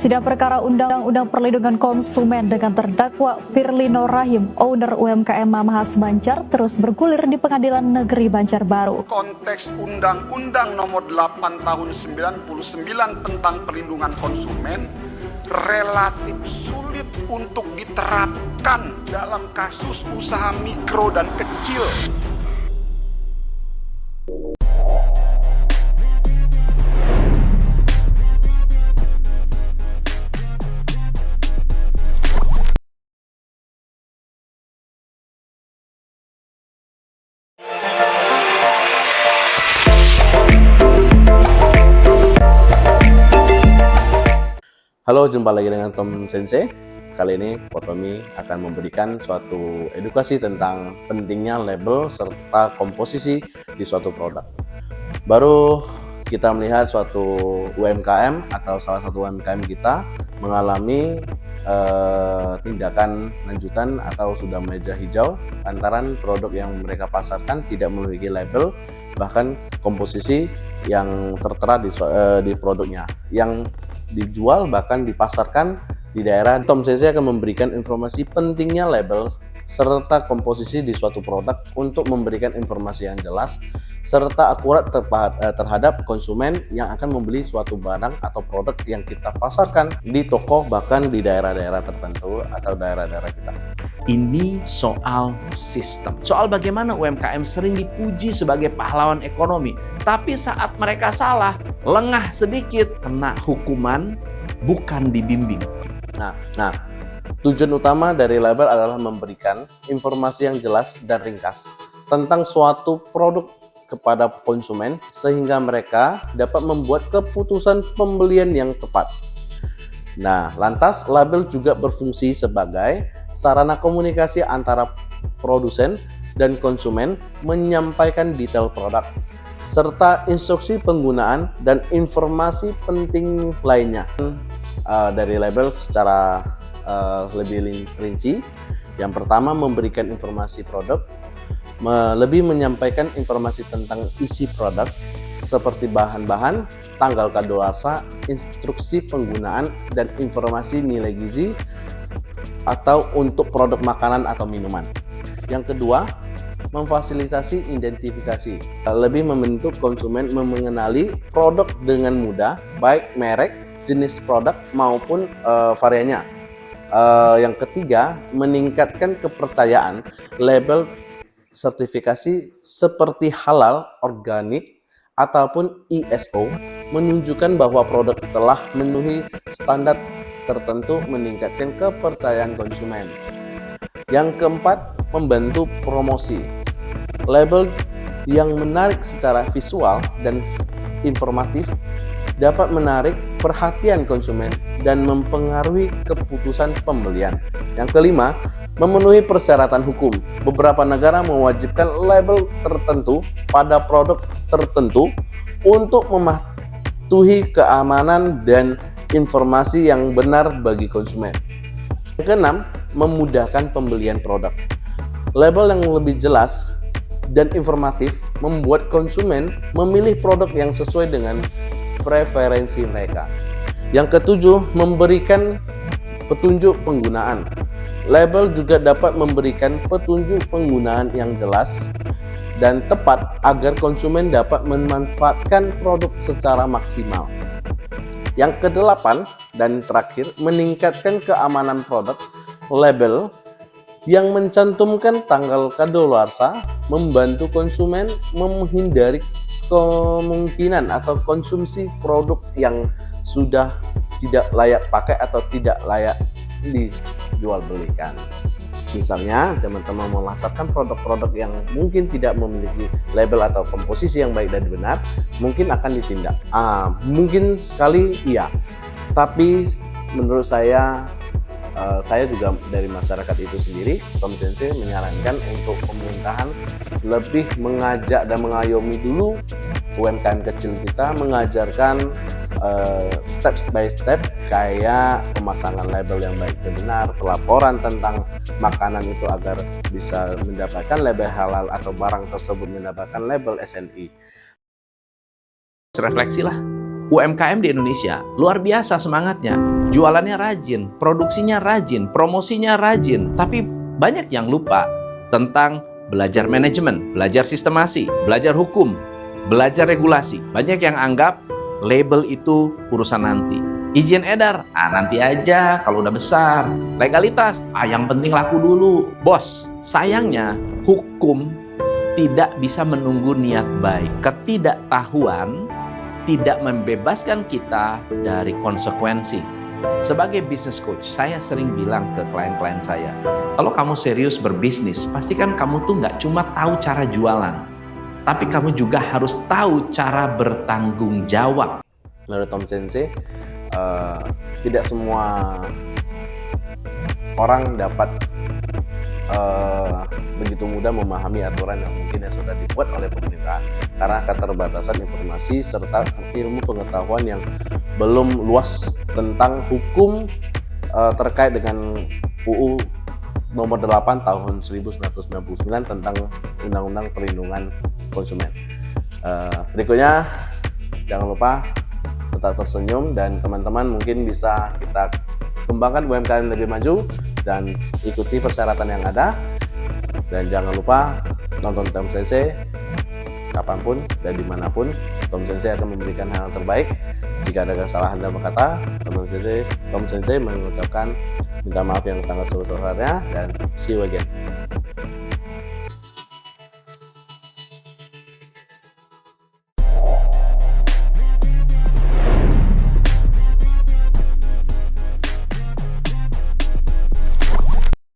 Sidang perkara Undang-Undang Perlindungan Konsumen dengan terdakwa Firlino Rahim, owner UMKM Mamahas Banjar, terus bergulir di Pengadilan Negeri Banjarbaru. Konteks Undang-Undang Nomor 8 Tahun 99 tentang Perlindungan Konsumen relatif sulit untuk diterapkan dalam kasus usaha mikro dan kecil. Halo, jumpa lagi dengan Tom Sensei. Kali ini Potomi akan memberikan suatu edukasi tentang pentingnya label serta komposisi di suatu produk. Baru kita melihat suatu UMKM atau salah satu UMKM kita mengalami tindakan lanjutan atau sudah meja hijau lantaran produk yang mereka pasarkan tidak memiliki label, bahkan komposisi yang tertera di produknya yang dijual bahkan dipasarkan di daerah. Tom Sensei akan memberikan informasi pentingnya label serta komposisi di suatu produk untuk memberikan informasi yang jelas serta akurat terhadap konsumen yang akan membeli suatu barang atau produk yang kita pasarkan di toko bahkan di daerah-daerah tertentu atau daerah-daerah kita. Ini soal sistem, soal bagaimana UMKM sering dipuji sebagai pahlawan ekonomi, tapi saat mereka salah, lengah sedikit, kena hukuman, bukan dibimbing. Nah, tujuan utama dari label adalah memberikan informasi yang jelas dan ringkas tentang suatu produk kepada konsumen sehingga mereka dapat membuat keputusan pembelian yang tepat. Nah, lantas label juga berfungsi sebagai sarana komunikasi antara produsen dan konsumen menyampaikan detail produk serta instruksi penggunaan dan informasi penting lainnya. Dari label secara lebih rinci, yang pertama memberikan informasi produk, lebih menyampaikan informasi tentang isi produk seperti bahan-bahan, tanggal kadaluarsa, instruksi penggunaan, dan informasi nilai gizi atau untuk produk makanan atau minuman. Yang kedua, memfasilitasi identifikasi, lebih membentuk konsumen mengenali produk dengan mudah, baik merek, jenis produk maupun variannya. Yang ketiga, meningkatkan kepercayaan label sertifikasi seperti halal, organik, ataupun ISO, menunjukkan bahwa produk telah memenuhi standar tertentu, meningkatkan kepercayaan konsumen. Yang keempat, membantu promosi. Label yang menarik secara visual dan informatif dapat menarik perhatian konsumen dan mempengaruhi keputusan pembelian. Yang kelima, memenuhi persyaratan hukum. Beberapa negara mewajibkan label tertentu pada produk tertentu untuk mematuhi keamanan dan informasi yang benar bagi konsumen. Yang keenam, memudahkan pembelian produk. Label yang lebih jelas dan informatif membuat konsumen memilih produk yang sesuai dengan preferensi mereka. Yang ketujuh, memberikan petunjuk penggunaan. Label juga dapat memberikan petunjuk penggunaan yang jelas dan tepat agar konsumen dapat memanfaatkan produk secara maksimal. Yang kedelapan dan terakhir, meningkatkan keamanan produk. Label yang mencantumkan tanggal kadaluarsa membantu konsumen menghindari kemungkinan atau konsumsi produk yang sudah tidak layak pakai atau tidak layak dijual belikan. Misalnya teman-teman memasarkan produk-produk yang mungkin tidak memiliki label atau komposisi yang baik dan benar, mungkin akan ditindak. Mungkin sekali iya, tapi menurut saya juga dari masyarakat itu sendiri, Tom Sensei menyarankan untuk pemerintahan lebih mengajak dan mengayomi dulu UMKM kecil kita, mengajarkan step by step kayak pemasangan label yang baik dan benar, pelaporan tentang makanan itu agar bisa mendapatkan label halal atau barang tersebut mendapatkan label SNI. Refleksilah, UMKM di Indonesia luar biasa semangatnya. jualannya rajin, produksinya rajin, promosinya rajin. Tapi banyak yang lupa tentang belajar manajemen, belajar sistemasi, belajar hukum, belajar regulasi. Banyak yang anggap label itu urusan nanti. Izin edar, nanti aja kalau udah besar. Legalitas, yang penting laku dulu. Bos, sayangnya hukum tidak bisa menunggu niat baik. Ketidaktahuan tidak membebaskan kita dari konsekuensi. Sebagai business coach, saya sering bilang ke klien-klien saya, kalau kamu serius berbisnis, pastikan kamu tuh nggak cuma tahu cara jualan, tapi kamu juga harus tahu cara bertanggung jawab. Menurut Tom Sensei, tidak semua orang dapat begitu mudah memahami aturan yang mungkin yang sudah dibuat oleh pemerintah karena keterbatasan informasi serta ilmu pengetahuan yang belum luas tentang hukum terkait dengan UU nomor 8 tahun 1999 tentang Undang-Undang Perlindungan Konsumen. Berikutnya, jangan lupa tetap tersenyum dan teman-teman mungkin bisa kita kembangkan UMKM lebih maju dan ikuti persyaratan yang ada. Dan jangan lupa nonton Tom Sensei kapanpun dan dimanapun. Tom Sensei akan memberikan hal terbaik. Jika ada kesalahan dalam kata, Tom Sensei mengucapkan minta maaf yang sangat sebesar-besarnya dan see you again.